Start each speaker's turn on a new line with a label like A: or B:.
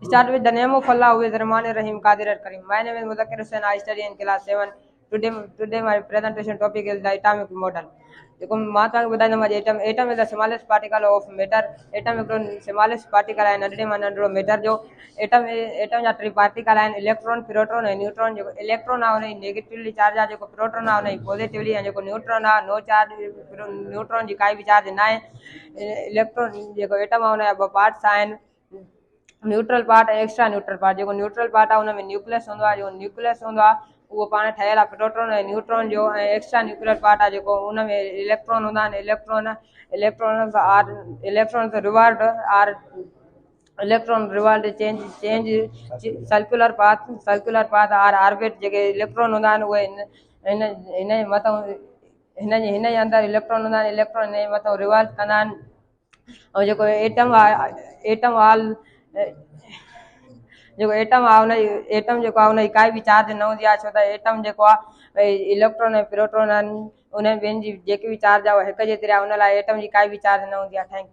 A: Start with the name of Allah, who is Rahman Rahim, Qadir Karim. My name is Mudakir Hussain. I study in class 7. Today my presentation topic is the atomic model. देखो मात्रा के बताने में atom is the smallest particle of matter. Atom is the smallest particle and matter जो atom या triparticle and electron, proton and neutron जो electron आव नहीं negatively charge आ जो proton आव नहीं positively and जो neutron आ no charge neutron जी काई भी charge ना है electron जो एटम आव नहीं अब parts आयन neutral part extra neutral part जो न्यूट्रल पार्ट आहे उनमें न्यूक्लियस हूंदो आहे जो न्यूक्लियस हूंदो आहे उहो पाण ठहियल आहे प्रोटॉन ऐं न्यूट्रॉन जो ऐं एक्स्ट्रा न्यूक्लियर पार्ट आहे जेको उनमें इलेक्ट्रॉन हूंदा आहिनि इलेक्ट्रॉन रिवॉल्व चेंज सर्कुलर पाथ आर ऑर्बिट जेके इलेक्ट्रॉन हूंदा आहिनि उहे हिन जे मथां हिन जे अंदरि इलेक्ट्रॉन हूंदा आहिनि इलेक्ट्रॉन हिन जे मथां रिवॉल्व कंदा आहिनि ऐं जेको एटम आहे जो एटम आहे एटम जेको आहे उनजी काई बि चार्ज न हूंदी आहे छो त एटम जेको आहे इलेक्ट्रॉन ऐं प्रोटॉन आहिनि उन ॿियनि जी जेकी बि चार्ज आहे उहा हिक जेतिरी आहे उन लाइ एटम जी काई बि चार्ज न हूंदी आहे। Thank U.